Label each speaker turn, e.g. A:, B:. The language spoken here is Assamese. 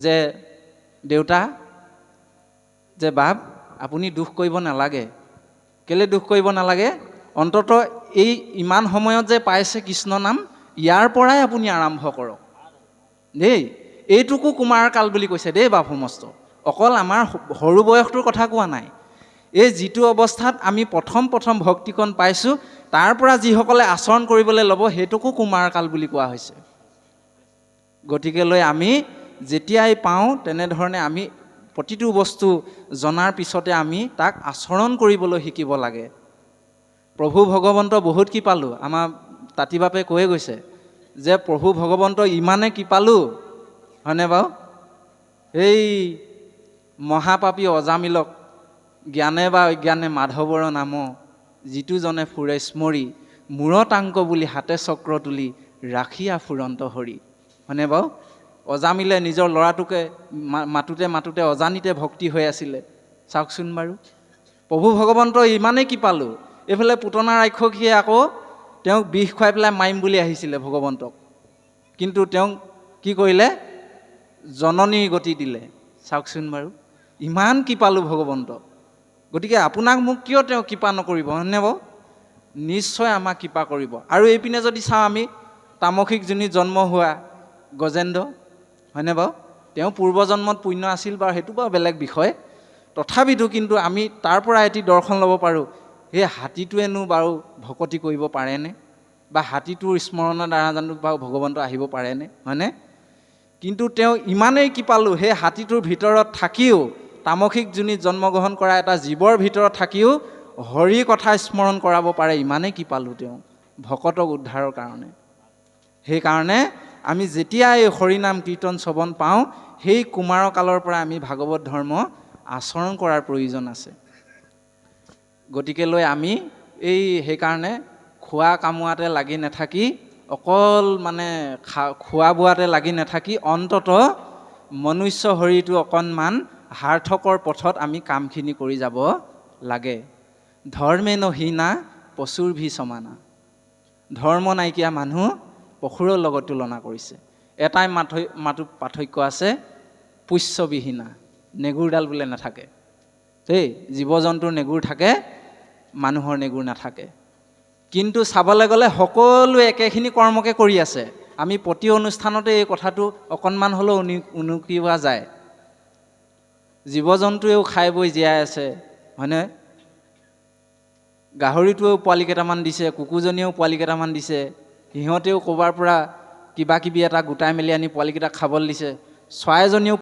A: যে দেউতা যে বাপ আপুনি দুখ কৰিব নালাগে। কেলে দুখ কৰিব নালাগে? অন্তত এই ইমান সময়ত যে পাইছে কৃষ্ণ নাম, ইয়াৰ পৰাই আপুনি আৰম্ভ কৰক দেই। এইটোকো কুমাৰ কাল বুলি কৈছে দেই বাপ সমস্ত। অকল আমাৰ সৰু বয়সটোৰ কথা কোৱা নাই। এই যিটো অৱস্থাত আমি প্ৰথম ভক্তিকণ পাইছোঁ, তাৰ পৰা যিসকলে আচৰণ কৰিবলৈ ল'ব, সেইটোকো কুমাৰ কাল বুলি কোৱা হৈছে। গতিকে লৈ আমি যেতিয়াই পাওঁ তেনেধৰণে আমি প্ৰতিটো বস্তু জনাৰ পিছতে আমি তাক আচৰণ কৰিবলৈ শিকিব লাগে। প্ৰভু ভগৱন্ত বহুত কি পালোঁ, আমাৰ তাঁতি বাপে কৈয়ে গৈছে যে প্ৰভু ভগৱন্ত ইমানে কি পালোঁ, হয়নে বাৰু? এই মহাপাপী অজামিলক জ্ঞানে বা অজ্ঞানে মাধৱৰ নাম, যিটো জনে ফুৰে স্মৰি, মূৰতাংক বুলি হাতে চক্ৰ তুলি ৰাখিয়া ফুৰন্ত হৰি। হয়নে বাৰু? অজামিলে নিজৰ ল'ৰাটোকে মাতোতে অজানিতে ভক্তি হৈ আছিলে। চাওকচোন বাৰু, প্ৰভু ভগৱন্ত ইমানেই কি পালোঁ। এইফালে পুতনা ৰাক্ষসীয়ে আকৌ তেওঁক বিষ খুৱাই পেলাই মাৰিম বুলি আহিছিলে ভগৱন্তক, কিন্তু তেওঁক কি কৰিলে? জননীৰ গতি দিলে। চাওকচোন বাৰু, ইমান কি পালোঁ ভগৱন্ত। গতিকে আপোনাক মোক কিয় তেওঁ কৃপা নকৰিব, হয়নে বাৰু? নিশ্চয় আমাক কৃপা কৰিব। আৰু এইপিনে যদি চাওঁ আমি তামসিক যোনিত জন্ম হোৱা গজেন্দ্ৰ, হয়নে বাৰু? তেওঁ পূৰ্বজন্মত পুণ্য আছিল বাৰু, সেইটো বাৰু বেলেগ বিষয়। তথাপিতো কিন্তু আমি তাৰ পৰা এটি দৰ্শন ল'ব পাৰোঁ, সেই হাতীটোৱেনো বাৰু ভকতি কৰিব পাৰেনে? বা হাতীটোৰ স্মৰণৰ দ্বাৰা জানো বাৰু ভগৱন্ত আহিব পাৰেনে? হয়নে? কিন্তু তেওঁ ইমানেই কি পালোঁ, সেই হাতীটোৰ ভিতৰত থাকিও, তামসিক যোনিত জন্মগ্ৰহণ কৰা এটা জীৱৰ ভিতৰত থাকিও হৰি কথা স্মৰণ কৰাব পাৰে। ইমানেই কি পালোঁ তেওঁ ভকতক উদ্ধাৰৰ কাৰণে। সেইকাৰণে আমি যেতিয়া এই হৰিনাম কীৰ্তন শ্ৰৱণ পাওঁ, সেই কুমাৰ কালৰ পৰা আমি ভাগৱত ধৰ্ম আচৰণ কৰাৰ প্ৰয়োজন আছে। গতিকে লৈ আমি সেইকাৰণে খোৱা কামোৱাতে লাগি নাথাকি, অকল মানে খোৱা বোৱাতে লাগি নাথাকি, অন্তত মনুষ্য শৰীৰটো অকণমান সাৰ্থকৰ পথত আমি কামখিনি কৰি যাব লাগে। ধৰ্মেন হীনা পশুৰ ভি সমানা। ধৰ্ম নাইকিয়া মানুহ পশুৰৰ লগত তুলনা কৰিছে। এটাই মাতো পাৰ্থক্য আছে, পুষ্যবিহীনা, নেগুৰডাল বোলে নাথাকে দেই। জীৱ জন্তুৰ নেগুৰ থাকে, মানুহৰ নেগুৰ নাথাকে। কিন্তু চাবলৈ গ'লে সকলোৱে একেখিনি কৰ্মকে কৰি আছে। আমি প্ৰতি অনুষ্ঠানতে এই কথাটো অকণমান হ'লেও উনুকিওৱা যায়। জীৱ জন্তুৱেও খাই বৈ জীয়াই আছে, হয়নে? গাহৰিটোৱেও পোৱালি কেইটামান দিছে, কুকুৰজনীয়েও পোৱালি কেইটামান দিছে, সিহঁতেও ক'ৰবাৰ পৰা কিবা কিবি এটা গোটাই মেলি আনি পোৱালিকেইটাক খাবলৈ দিছে। চৰাইজনীয়েও